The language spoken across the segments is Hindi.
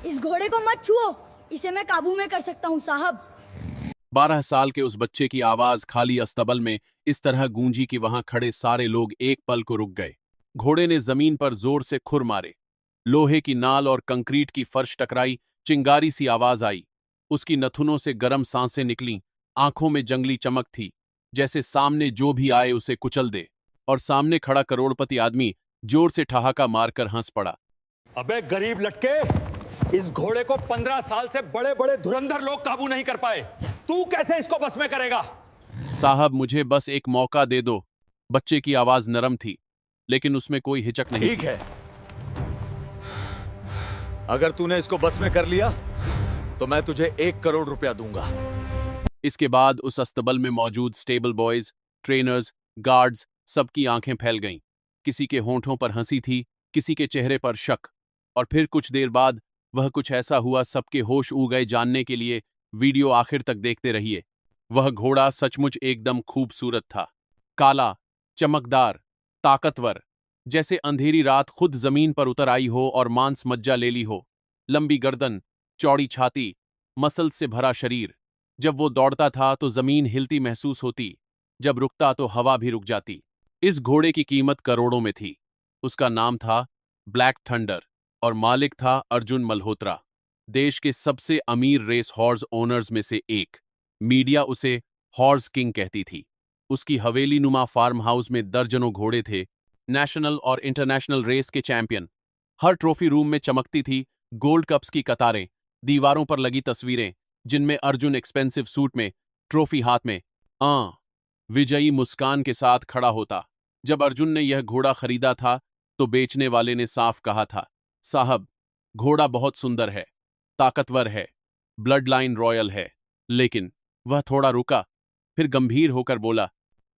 इस घोड़े को मत छुओ, इसे मैं काबू में कर सकता हूँ साहब। 12 साल के उस बच्चे की आवाज खाली अस्तबल में इस तरह गूंजी कि वहां खड़े सारे लोग एक पल को रुक गए। घोड़े ने जमीन पर जोर से खुर मारे, लोहे की नाल और कंक्रीट की फर्श टकराई, चिंगारी सी आवाज आई। उसकी नथुनों से गर्म सांसें निकलीं, आंखों में जंगली चमक थी, जैसे सामने जो भी आए उसे कुचल दे। और सामने खड़ा करोड़पति आदमी जोर से ठहाका मारकर हंस पड़ा। अबे गरीब लटके, इस घोड़े को 15 साल से बड़े बड़े धुरंधर लोग काबू नहीं कर पाए, तू कैसे इसको बस में करेगा? साहब मुझे बस एक मौका दे दो। बच्चे की आवाज नरम थी, लेकिन उसमें कोई हिचक नहीं। ठीक है, अगर तूने इसको बस में कर लिया तो मैं तुझे 1 करोड़ रुपया दूंगा। इसके बाद उस अस्तबल में मौजूद स्टेबल बॉयज, ट्रेनर्स, गार्ड्स सबकी आंखें फैल गईं। किसी के होंठों पर हंसी थी, किसी के चेहरे पर शक। और फिर कुछ देर बाद वह कुछ ऐसा हुआ, सबके होश उड़ गए। जानने के लिए वीडियो आखिर तक देखते रहिए। वह घोड़ा सचमुच एकदम खूबसूरत था, काला, चमकदार, ताकतवर, जैसे अंधेरी रात खुद जमीन पर उतर आई हो और मांस मज्जा ले ली हो। लंबी गर्दन, चौड़ी छाती, मसल से भरा शरीर। जब वो दौड़ता था तो जमीन हिलती महसूस होती, जब रुकता तो हवा भी रुक जाती। इस घोड़े की कीमत करोड़ों में थी। उसका नाम था ब्लैक थंडर और मालिक था अर्जुन मल्होत्रा, देश के सबसे अमीर रेस हॉर्स ओनर्स में से एक। मीडिया उसे हॉर्स किंग कहती थी। उसकी हवेली नुमा फार्म हाउस में दर्जनों घोड़े थे, नेशनल और इंटरनेशनल रेस के चैंपियन। हर ट्रॉफी रूम में चमकती थी गोल्ड कप्स की कतारें, दीवारों पर लगी तस्वीरें जिनमें अर्जुन एक्सपेंसिव सूट में, ट्रॉफी हाथ में, विजयी मुस्कान के साथ खड़ा होता। जब अर्जुन ने यह घोड़ा खरीदा था तो बेचने वाले ने साफ कहा था, साहब घोड़ा बहुत सुंदर है, ताकतवर है, ब्लड लाइन रॉयल है। लेकिन वह थोड़ा रुका, फिर गंभीर होकर बोला,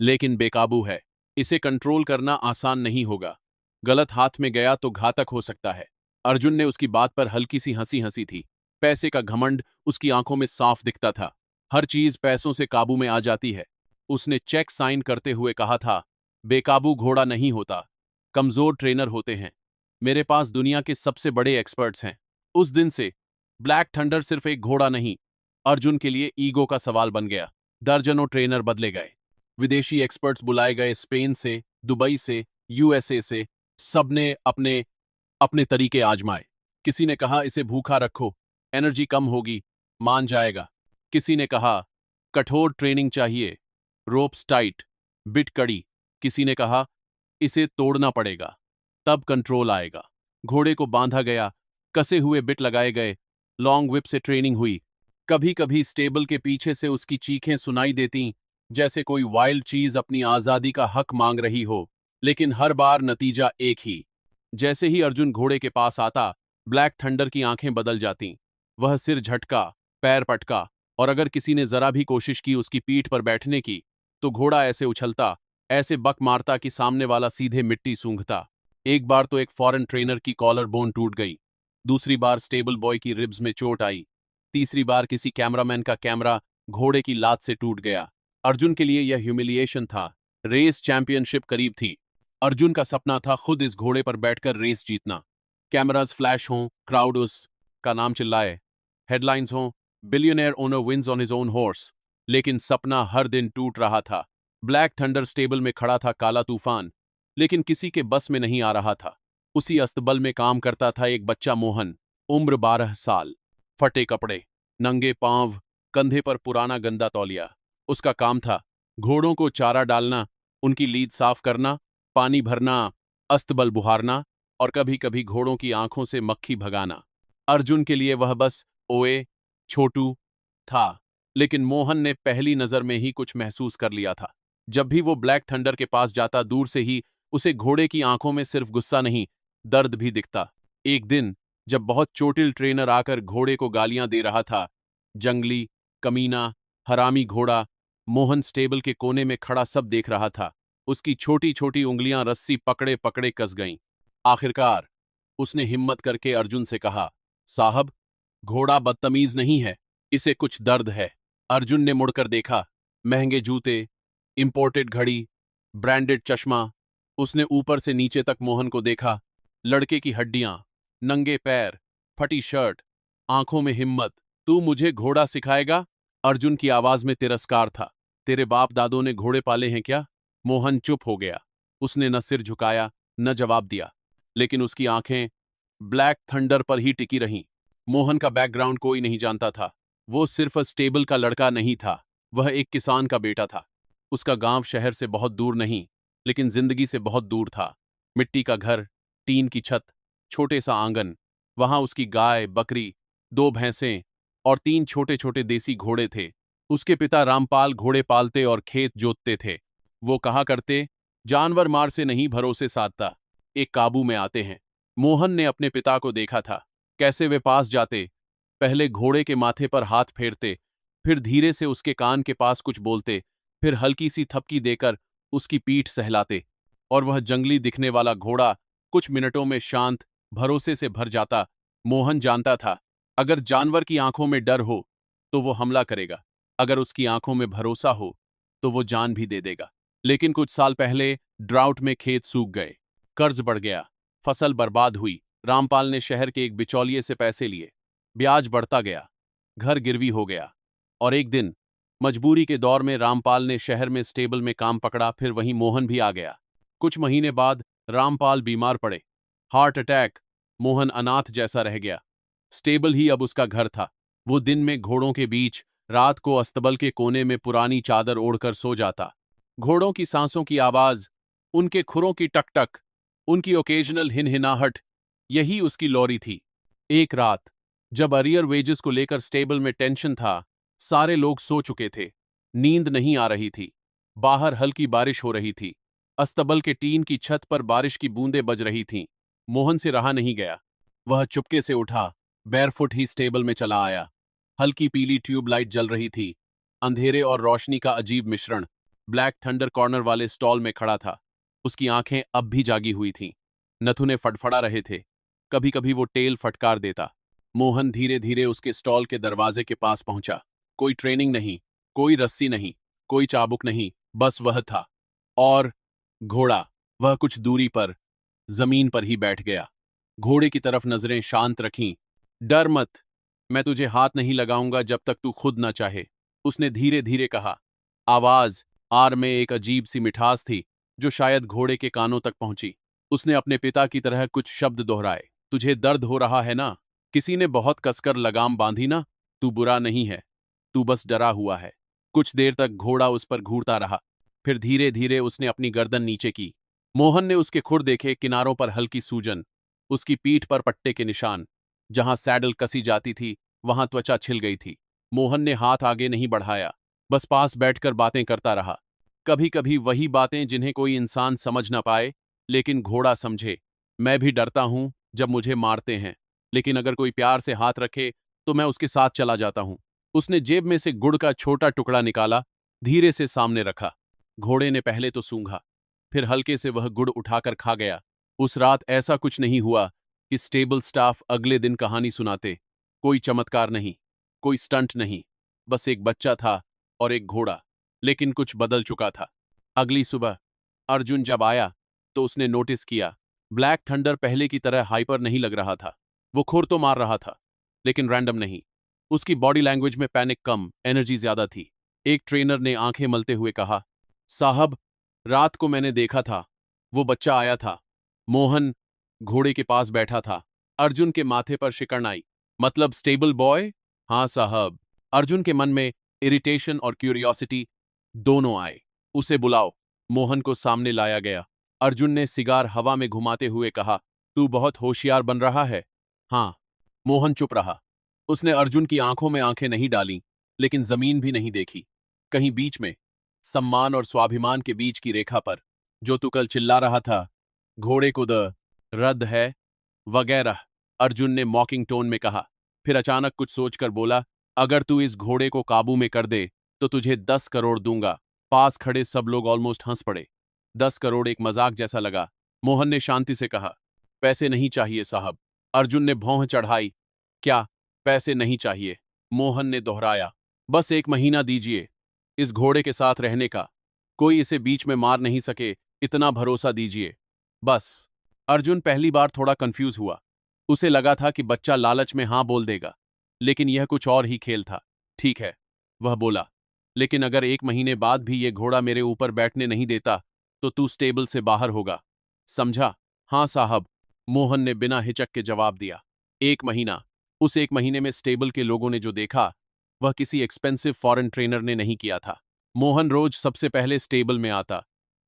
लेकिन बेकाबू है। इसे कंट्रोल करना आसान नहीं होगा। गलत हाथ में गया तो घातक हो सकता है। अर्जुन ने उसकी बात पर हल्की सी हंसी हंसी थी। पैसे का घमंड उसकी आंखों में साफ दिखता था। हर चीज पैसों से काबू में आ जाती है। उसने चेक साइन करते हुए कहा था, बेकाबू घोड़ा नहीं होता, कमजोर ट्रेनर होते हैं। मेरे पास दुनिया के सबसे बड़े एक्सपर्ट्स हैं। उस दिन से ब्लैक थंडर सिर्फ एक घोड़ा नहीं, अर्जुन के लिए ईगो का सवाल बन गया। दर्जनों ट्रेनर बदले गए, विदेशी एक्सपर्ट्स बुलाए गए, स्पेन से, दुबई से, यूएसए से। सबने अपने अपने तरीके आजमाए। किसी ने कहा इसे भूखा रखो, एनर्जी कम होगी, मान जाएगा। किसी ने कहा कठोर ट्रेनिंग चाहिए, रोप्स टाइट, बिट कड़ी। किसी ने कहा इसे तोड़ना पड़ेगा, तब कंट्रोल आएगा। घोड़े को बांधा गया, कसे हुए बिट लगाए गए, लॉन्ग व्हिप से ट्रेनिंग हुई। कभी कभी स्टेबल के पीछे से उसकी चीखें सुनाई देतीं, जैसे कोई वाइल्ड चीज अपनी आजादी का हक मांग रही हो। लेकिन हर बार नतीजा एक ही। जैसे ही अर्जुन घोड़े के पास आता, ब्लैक थंडर की आंखें बदल जातीं। वह सिर झटका, पैर पटका, और अगर किसी ने जरा भी कोशिश की उसकी पीठ पर बैठने की, तो घोड़ा ऐसे उछलता, ऐसे बक मारता कि सामने वाला सीधे मिट्टी सूंघता। एक बार तो एक फॉरेन ट्रेनर की कॉलर बोन टूट गई। दूसरी बार स्टेबल बॉय की रिब्स में चोट आई। तीसरी बार किसी कैमरामैन का कैमरा घोड़े की लात से टूट गया। अर्जुन के लिए यह ह्यूमिलिएशन था। रेस चैंपियनशिप करीब थी। अर्जुन का सपना था खुद इस घोड़े पर बैठकर रेस जीतना। कैमरास फ्लैश हों, क्राउड उस का नाम चिल्लाए, हेडलाइंस हों, billionaire owner wins on his own horse. लेकिन सपना हर दिन टूट रहा था। ब्लैक थंडर स्टेबल में खड़ा था काला तूफान, लेकिन किसी के बस में नहीं आ रहा था। उसी अस्तबल में काम करता था एक बच्चा मोहन, उम्र 12 साल, फटे कपड़े, नंगे पांव, कंधे पर पुराना गंदा तौलिया। उसका काम था घोड़ों को चारा डालना, उनकी लीद साफ करना, पानी भरना, अस्तबल बुहारना और कभी कभी घोड़ों की आंखों से मक्खी भगाना। अर्जुन के लिए वह बस ओए छोटू था, लेकिन मोहन ने पहली नजर में ही कुछ महसूस कर लिया था। जब भी वो ब्लैक थंडर के पास जाता, दूर से ही उसे घोड़े की आंखों में सिर्फ गुस्सा नहीं, दर्द भी दिखता। एक दिन जब बहुत चोटिल ट्रेनर आकर घोड़े को गालियां दे रहा था, जंगली, कमीना, हरामी घोड़ा, मोहन स्टेबल के कोने में खड़ा सब देख रहा था। उसकी छोटी छोटी उंगलियां रस्सी पकड़े पकड़े कस गईं। आखिरकार उसने हिम्मत करके अर्जुन से कहा, साहब घोड़ा बदतमीज नहीं है, इसे कुछ दर्द है। अर्जुन ने मुड़कर देखा, महंगे जूते, इंपोर्टेड घड़ी, ब्रांडेड चश्मा। उसने ऊपर से नीचे तक मोहन को देखा। लड़के की हड्डियां, नंगे पैर, फटी शर्ट, आंखों में हिम्मत। तू मुझे घोड़ा सिखाएगा? अर्जुन की आवाज में तिरस्कार था। तेरे बाप दादों ने घोड़े पाले हैं क्या? मोहन चुप हो गया। उसने न सिर झुकाया न जवाब दिया, लेकिन उसकी आंखें ब्लैक थंडर पर ही टिकी रहीं। मोहन का बैकग्राउंड कोई नहीं जानता था। वो सिर्फ स्टेबल का लड़का नहीं था, वह एक किसान का बेटा था। उसका गांव शहर से बहुत दूर नहीं, लेकिन जिंदगी से बहुत दूर था। मिट्टी का घर, टीन की छत, छोटे सा आंगन, वहां उसकी गाय, बकरी, 2 भैंसें और 3 छोटे छोटे देसी घोड़े थे। उसके पिता रामपाल घोड़े पालते और खेत जोतते थे। वो कहा करते, जानवर मार से नहीं भरोसे साधता, एक काबू में आते हैं। मोहन ने अपने पिता को देखा था, कैसे वे पास जाते, पहले घोड़े के माथे पर हाथ फेरते, फिर धीरे से उसके कान के पास कुछ बोलते, फिर हल्की सी थपकी देकर उसकी पीठ सहलाते, और वह जंगली दिखने वाला घोड़ा कुछ मिनटों में शांत, भरोसे से भर जाता। मोहन जानता था, अगर जानवर की आंखों में डर हो तो वो हमला करेगा, अगर उसकी आंखों में भरोसा हो तो वो जान भी दे देगा। लेकिन कुछ साल पहले ड्राउट में खेत सूख गए, कर्ज बढ़ गया, फसल बर्बाद हुई। रामपाल ने शहर के एक बिचौलिए से पैसे लिए, ब्याज बढ़ता गया, घर गिरवी हो गया, और एक दिन मजबूरी के दौर में रामपाल ने शहर में स्टेबल में काम पकड़ा। फिर वहीं मोहन भी आ गया। कुछ महीने बाद रामपाल बीमार पड़े, हार्ट अटैक। मोहन अनाथ जैसा रह गया। स्टेबल ही अब उसका घर था। वो दिन में घोड़ों के बीच, रात को अस्तबल के कोने में पुरानी चादर ओढ़कर सो जाता। घोड़ों की सांसों की आवाज, उनके खुरों की टकटक, उनकी ओकेजनल हिनहिनाहट, यही उसकी लॉरी थी। एक रात जब अरियर वेजेस को लेकर स्टेबल में टेंशन था, सारे लोग सो चुके थे, नींद नहीं आ रही थी, बाहर हल्की बारिश हो रही थी, अस्तबल के टीन की छत पर बारिश की बूंदें बज रही थीं। मोहन से रहा नहीं गया। वह चुपके से उठा, बैरफुट ही स्टेबल में चला आया। हल्की पीली ट्यूबलाइट जल रही थी, अंधेरे और रोशनी का अजीब मिश्रण। ब्लैक थंडर कॉर्नर वाले स्टॉल में खड़ा था। उसकी आंखें अब भी जागी हुई थीं, नथुने फड़फड़ा रहे थे, कभी कभी वो टेल फटकार देता। मोहन धीरे धीरे उसके स्टॉल के दरवाजे के पास पहुंचा। कोई ट्रेनिंग नहीं, कोई रस्सी नहीं, कोई चाबुक नहीं, बस वह था। और घोड़ा, वह कुछ दूरी पर जमीन पर ही बैठ गया, घोड़े की तरफ नजरें शांत रखीं। डर मत, मैं तुझे हाथ नहीं लगाऊंगा जब तक तू खुद न चाहे, उसने धीरे धीरे कहा। आवाज आर में एक अजीब सी मिठास थी जो शायद घोड़े के कानों तक पहुंची। उसने अपने पिता की तरह कुछ शब्द दोहराए। तुझे दर्द हो रहा है ना? किसी ने बहुत कसकर लगाम बांधी ना? तू बुरा नहीं है, तू बस डरा हुआ है। कुछ देर तक घोड़ा उस पर घूरता रहा, फिर धीरे धीरे उसने अपनी गर्दन नीचे की। मोहन ने उसके खुर देखे, किनारों पर हल्की सूजन, उसकी पीठ पर पट्टे के निशान, जहां सैडल कसी जाती थी वहां त्वचा छिल गई थी। मोहन ने हाथ आगे नहीं बढ़ाया, बस पास बैठकर बातें करता रहा। कभी कभी वही बातें जिन्हें कोई इंसान समझ ना पाए, लेकिन घोड़ा समझे। मैं भी डरता हूं जब मुझे मारते हैं, लेकिन अगर कोई प्यार से हाथ रखे तो मैं उसके साथ चला जाता हूं। उसने जेब में से गुड़ का छोटा टुकड़ा निकाला, धीरे से सामने रखा। घोड़े ने पहले तो सूंघा, फिर हल्के से वह गुड़ उठाकर खा गया। उस रात ऐसा कुछ नहीं हुआ कि स्टेबल स्टाफ अगले दिन कहानी सुनाते। कोई चमत्कार नहीं, कोई स्टंट नहीं, बस एक बच्चा था और एक घोड़ा। लेकिन कुछ बदल चुका था। अगली सुबह अर्जुन जब आया तो उसने नोटिस किया, ब्लैक थंडर पहले की तरह हाइपर नहीं लग रहा था। वो खुर तो मार रहा था, लेकिन रैंडम नहीं। उसकी बॉडी लैंग्वेज में पैनिक कम, एनर्जी ज्यादा थी। एक ट्रेनर ने आंखें मलते हुए कहा, साहब, रात को मैंने देखा था, वो बच्चा आया था। मोहन घोड़े के पास बैठा था। अर्जुन के माथे पर शिकन आई। मतलब स्टेबल बॉय? हाँ साहब। अर्जुन के मन में इरिटेशन और क्यूरियोसिटी दोनों आए। उसे बुलाओ। मोहन को सामने लाया गया। अर्जुन ने सिगार हवा में घुमाते हुए कहा, तू बहुत होशियार बन रहा है। हाँ। मोहन चुप रहा। उसने अर्जुन की आंखों में आंखें नहीं डाली, लेकिन जमीन भी नहीं देखी। कहीं बीच में, सम्मान और स्वाभिमान के बीच की रेखा पर, जो तू कल चिल्ला रहा था, घोड़े को द रद्द है वगैरह, अर्जुन ने मॉकिंग टोन में कहा। फिर अचानक कुछ सोचकर बोला, अगर तू इस घोड़े को काबू में कर दे तो तुझे 10 करोड़ दूंगा। पास खड़े सब लोग ऑलमोस्ट हंस पड़े। 10 करोड़ एक मजाक जैसा लगा। मोहन ने शांति से कहा, पैसे नहीं चाहिए साहब। अर्जुन ने भौं चढ़ाई। क्या पैसे नहीं चाहिए? मोहन ने दोहराया। बस 1 महीना दीजिए, इस घोड़े के साथ रहने का। कोई इसे बीच में मार नहीं सके, इतना भरोसा दीजिए, बस। अर्जुन पहली बार थोड़ा कंफ्यूज हुआ। उसे लगा था कि बच्चा लालच में हाँ बोल देगा, लेकिन यह कुछ और ही खेल था। ठीक है, वह बोला, लेकिन अगर 1 महीने बाद भी ये घोड़ा मेरे ऊपर बैठने नहीं देता तो तू स्टेबल से बाहर होगा, समझा? हाँ साहब, मोहन ने बिना हिचक के जवाब दिया। 1 महीना। उस 1 महीने में स्टेबल के लोगों ने जो देखा वह किसी एक्सपेंसिव फॉरेन ट्रेनर ने नहीं किया था। मोहन रोज सबसे पहले स्टेबल में आता,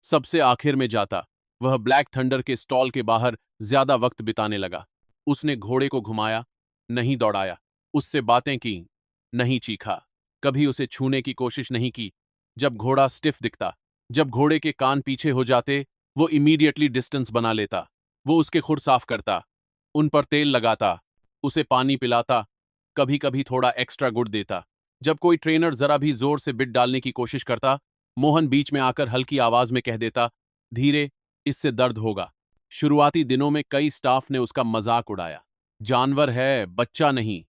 सबसे आखिर में जाता। वह ब्लैक थंडर के स्टॉल के बाहर ज्यादा वक्त बिताने लगा। उसने घोड़े को घुमाया, नहीं दौड़ाया, उससे बातें की, नहीं चीखा, कभी उसे छूने की कोशिश नहीं की। जब घोड़ा स्टिफ दिखता, जब घोड़े के कान पीछे हो जाते, वो इमीडिएटली डिस्टेंस बना लेता। वो उसके खुर साफ करता, उन पर तेल लगाता, उसे पानी पिलाता, कभी कभी थोड़ा एक्स्ट्रा गुड़ देता। जब कोई ट्रेनर जरा भी जोर से बिट डालने की कोशिश करता, मोहन बीच में आकर हल्की आवाज में कह देता, धीरे, इससे दर्द होगा। शुरुआती दिनों में कई स्टाफ ने उसका मजाक उड़ाया, जानवर है, बच्चा नहीं,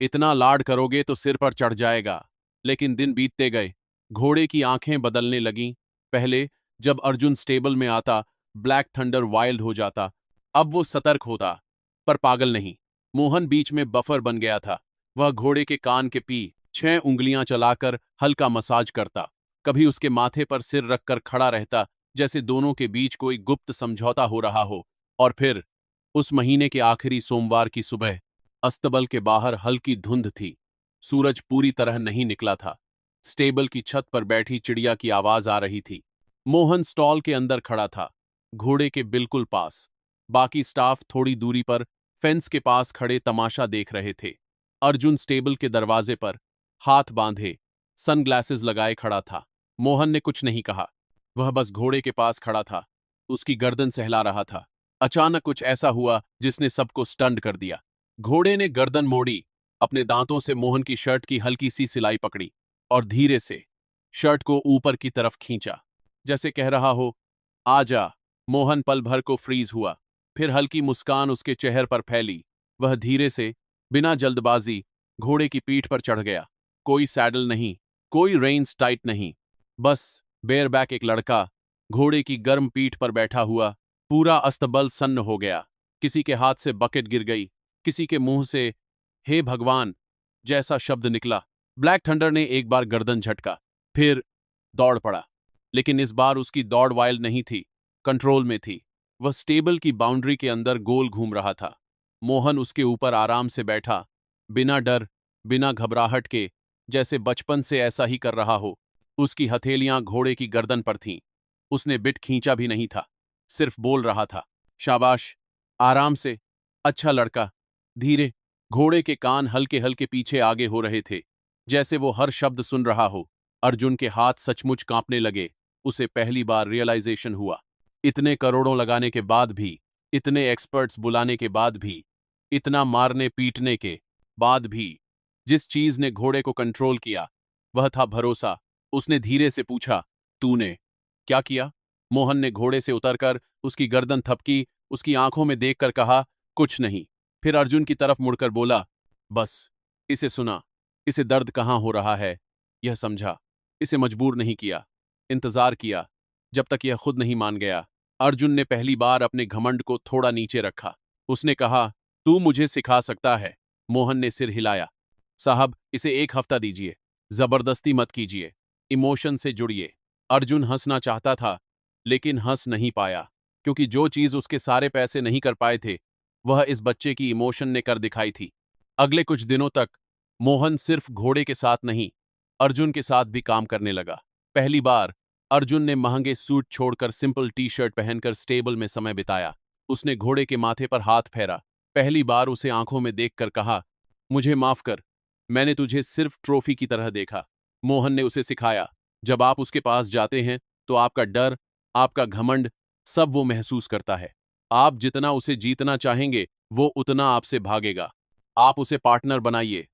इतना लाड करोगे तो सिर पर चढ़ जाएगा। लेकिन दिन बीतते गए, घोड़े की आंखें बदलने लगीं। पहले जब अर्जुन स्टेबल में आता, ब्लैक थंडर वाइल्ड हो जाता। अब वो सतर्क होता, पर पागल नहीं। मोहन बीच में बफर बन गया था। वह घोड़े के कान के 6 उंगलियां चलाकर हल्का मसाज करता, कभी उसके माथे पर सिर रखकर खड़ा रहता, जैसे दोनों के बीच कोई गुप्त समझौता हो रहा हो। और फिर उस महीने के आखिरी सोमवार की सुबह अस्तबल के बाहर हल्की धुंध थी। सूरज पूरी तरह नहीं निकला था। स्टेबल की छत पर बैठी चिड़िया की आवाज आ रही थी। मोहन स्टॉल के अंदर खड़ा था, घोड़े के बिल्कुल पास। बाकी स्टाफ थोड़ी दूरी पर फेंस के पास खड़े तमाशा देख रहे थे। अर्जुन स्टेबल के दरवाजे पर हाथ बांधे, सनग्लासेस लगाए खड़ा था। मोहन ने कुछ नहीं कहा, वह बस घोड़े के पास खड़ा था, उसकी गर्दन सहला रहा था। अचानक कुछ ऐसा हुआ जिसने सबको स्टंड कर दिया। घोड़े ने गर्दन मोड़ी, अपने दांतों से मोहन की शर्ट की हल्की सी सिलाई पकड़ी और धीरे से शर्ट को ऊपर की तरफ खींचा, जैसे कह रहा हो, आजा। मोहन पल भर को फ्रीज हुआ, फिर हल्की मुस्कान उसके चेहरे पर फैली। वह धीरे से, बिना जल्दबाजी, घोड़े की पीठ पर चढ़ गया। कोई सैडल नहीं, कोई रेन्स टाइट नहीं, बस बेयरबैक एक लड़का, घोड़े की गर्म पीठ पर बैठा हुआ। पूरा अस्तबल सन्न हो गया। किसी के हाथ से बकेट गिर गई, किसी के मुंह से हे भगवान जैसा शब्द निकला। ब्लैक थंडर ने एक बार गर्दन झटका, फिर दौड़ पड़ा। लेकिन इस बार उसकी दौड़ वाइल्ड नहीं थी, कंट्रोल में थी। वह स्टेबल की बाउंड्री के अंदर गोल घूम रहा था। मोहन उसके ऊपर आराम से बैठा, बिना डर, बिना घबराहट के, जैसे बचपन से ऐसा ही कर रहा हो। उसकी हथेलियां घोड़े की गर्दन पर थीं। उसने बिट खींचा भी नहीं था, सिर्फ बोल रहा था, शाबाश, आराम से, अच्छा लड़का, धीरे। घोड़े के कान हल्के हल्के पीछे आगे हो रहे थे, जैसे वो हर शब्द सुन रहा हो। अर्जुन के हाथ सचमुच कांपने लगे। उसे पहली बार रियलाइजेशन हुआ, इतने करोड़ों लगाने के बाद भी, इतने एक्सपर्ट्स बुलाने के बाद भी, इतना मारने पीटने के बाद भी, जिस चीज ने घोड़े को कंट्रोल किया वह था भरोसा। उसने धीरे से पूछा, तूने क्या किया? मोहन ने घोड़े से उतरकर उसकी गर्दन थपकी, उसकी आंखों में देखकर कहा, कुछ नहीं। फिर अर्जुन की तरफ मुड़कर बोला, बस इसे सुना, इसे दर्द कहाँ हो रहा है यह समझा, इसे मजबूर नहीं किया, इंतजार किया, जब तक यह खुद नहीं मान गया। अर्जुन ने पहली बार अपने घमंड को थोड़ा नीचे रखा। उसने कहा, तू मुझे सिखा सकता है? मोहन ने सिर हिलाया, साहब इसे 1 हफ्ता दीजिए, जबरदस्ती मत कीजिए, इमोशन से जुड़िए। अर्जुन हंसना चाहता था, लेकिन हंस नहीं पाया, क्योंकि जो चीज उसके सारे पैसे नहीं कर पाए थे वह इस बच्चे की इमोशन ने कर दिखाई थी। अगले कुछ दिनों तक मोहन सिर्फ घोड़े के साथ नहीं, अर्जुन के साथ भी काम करने लगा। पहली बार अर्जुन ने महंगे सूट छोड़कर सिंपल टी शर्ट पहनकर स्टेबल में समय बिताया। उसने घोड़े के माथे पर हाथ फेरा, पहली बार उसे आंखों में देखकर कहा, मुझे माफ कर, मैंने तुझे सिर्फ ट्रॉफी की तरह देखा। मोहन ने उसे सिखाया, जब आप उसके पास जाते हैं तो आपका डर, आपका घमंड, सब वो महसूस करता है। आप जितना उसे जीतना चाहेंगे वो उतना आपसे भागेगा। आप उसे पार्टनर बनाइए,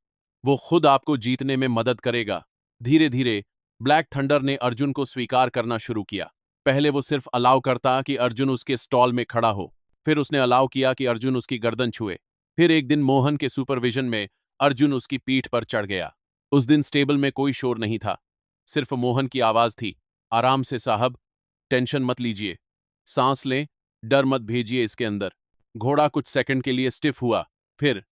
वो खुद आपको जीतने में मदद करेगा। धीरे धीरे ब्लैक थंडर ने अर्जुन को स्वीकार करना शुरू किया। पहले वो सिर्फ अलाउ करता कि अर्जुन उसके स्टॉल में खड़ा हो, फिर उसने अलाउ किया कि अर्जुन उसकी गर्दन छुए। फिर एक दिन मोहन के सुपरविजन में अर्जुन उसकी पीठ पर चढ़ गया। उस दिन स्टेबल में कोई शोर नहीं था, सिर्फ मोहन की आवाज थी, आराम से साहब, टेंशन मत लीजिए, सांस लें, डर मत भेजिए इसके अंदर। घोड़ा कुछ सेकंड के लिए स्टिफ हुआ, फिर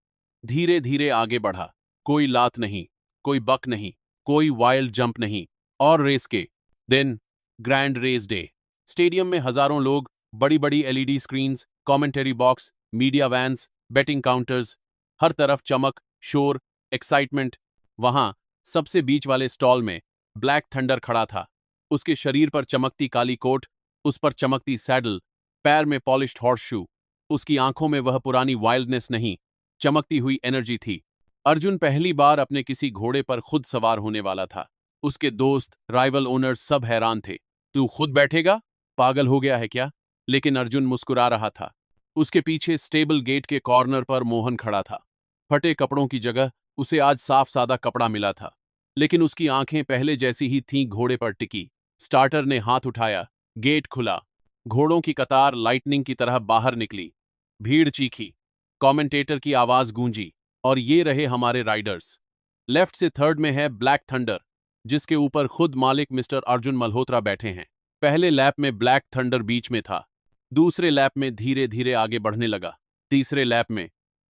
धीरे धीरे आगे बढ़ा। कोई लात नहीं, कोई बक नहीं, कोई वाइल्ड जंप नहीं। और रेस के दिन, ग्रैंड रेस डे। स्टेडियम में हजारों लोग, बड़ी बड़ी LED screens, commentary box, media vans, betting counters, हर तरफ चमक, शोर, एक्साइटमेंट। वहां सबसे बीच वाले स्टॉल में ब्लैक थंडर खड़ा था। उसके शरीर पर चमकती काली कोट, उस पर चमकती सैडल, पैर में पॉलिश्ड हॉर्स शू। उसकी आंखों में वह पुरानी वाइल्डनेस नहीं, चमकती हुई एनर्जी थी। अर्जुन पहली बार अपने किसी घोड़े पर खुद सवार होने वाला था। उसके दोस्त, राइवल ओनर्स सब हैरान थे। तू खुद बैठेगा? पागल हो गया है क्या? लेकिन अर्जुन मुस्कुरा रहा था। उसके पीछे स्टेबल गेट के कॉर्नर पर मोहन खड़ा था। फटे कपड़ों की जगह उसे आज साफ सादा कपड़ा मिला था, लेकिन उसकी आंखें पहले जैसी ही थीं, घोड़े पर टिकी। स्टार्टर ने हाथ उठाया, गेट खुला। घोड़ों की कतार लाइटनिंग की तरह बाहर निकली। भीड़ चीखी, कमेंटेटर की आवाज गूंजी, और ये रहे हमारे राइडर्स। लेफ्ट से थर्ड में है ब्लैक थंडर, जिसके ऊपर खुद मालिक मिस्टर अर्जुन मल्होत्रा बैठे हैं। पहले लैप में ब्लैक थंडर बीच में था, दूसरे लैप में धीरे धीरे आगे बढ़ने लगा, तीसरे लैप में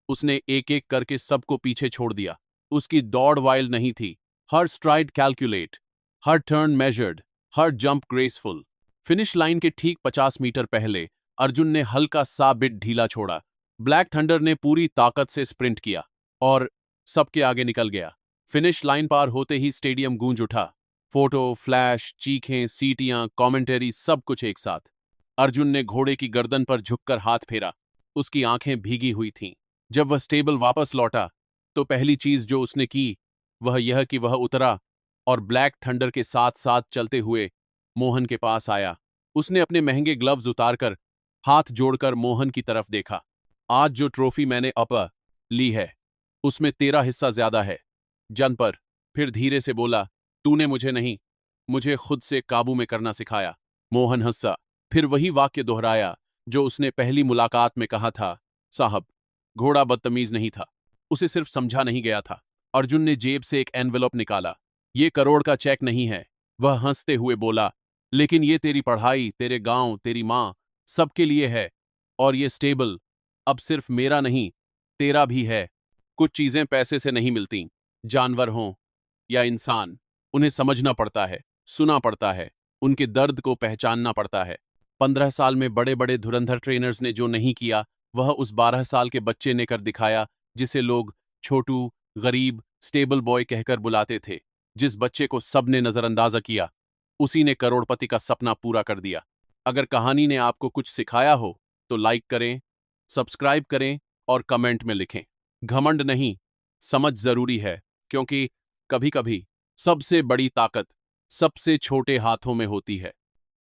उसने एक एक करके सबको पीछे छोड़ दिया। उसकी दौड़ वाइल्ड नहीं थी, हर स्ट्राइड कैलकुलेट, हर टर्न मेजर्ड, हर जंप ग्रेसफुल। फिनिश लाइन के ठीक 50 मीटर पहले अर्जुन ने हल्का सा बिट ढीला छोड़ा। ब्लैक थंडर ने पूरी ताकत से स्प्रिंट किया और सबके आगे निकल गया। फिनिश लाइन पार होते ही स्टेडियम गूंज उठा। फोटो, फ्लैश, चीखें, सीटियां, कमेंटरी, सब कुछ एक साथ। अर्जुन ने घोड़े की गर्दन पर झुककर हाथ फेरा। उसकी आंखें भीगी हुई थीं। जब वह स्टेबल वापस लौटा तो पहली चीज जो उसने की वह यह कि वह उतरा और ब्लैक थंडर के साथ साथ चलते हुए मोहन के पास आया। उसने अपने महंगे ग्लव्स उतारकर हाथ जोड़कर मोहन की तरफ देखा। आज जो ट्रॉफी मैंने ली है उसमें तेरा हिस्सा ज्यादा है, जन पर। फिर धीरे से बोला, तूने मुझे नहीं, मुझे खुद से काबू में करना सिखाया। मोहन हंसा, फिर वही वाक्य दोहराया जो उसने पहली मुलाकात में कहा था, साहब। घोड़ा बदतमीज नहीं था, उसे सिर्फ समझा नहीं गया था। अर्जुन ने जेब से एक एनवेलप निकाला। ये करोड़ का चेक नहीं है, वह हंसते हुए बोला, लेकिन ये तेरी पढ़ाई, तेरे गांव, तेरी मां, सबके लिए है। और ये स्टेबल अब सिर्फ मेरा नहीं, तेरा भी है। कुछ चीजें पैसे से नहीं मिलती, जानवर हों या इंसान, उन्हें समझना पड़ता है, सुना पड़ता है, उनके दर्द को पहचानना पड़ता है। 15 साल में बड़े बड़े धुरंधर ट्रेनर्स ने जो नहीं किया वह उस 12 साल के बच्चे ने कर दिखाया, जिसे लोग छोटू, गरीब, स्टेबल बॉय कहकर बुलाते थे। जिस बच्चे को सबने नजरअंदाजा किया, उसी ने करोड़पति का सपना पूरा कर दिया। अगर कहानी ने आपको कुछ सिखाया हो तो लाइक करें, सब्सक्राइब करें और कमेंट में लिखें। घमंड नहीं, समझ जरूरी है, क्योंकि कभी कभी सबसे बड़ी ताकत सबसे छोटे हाथों में होती है।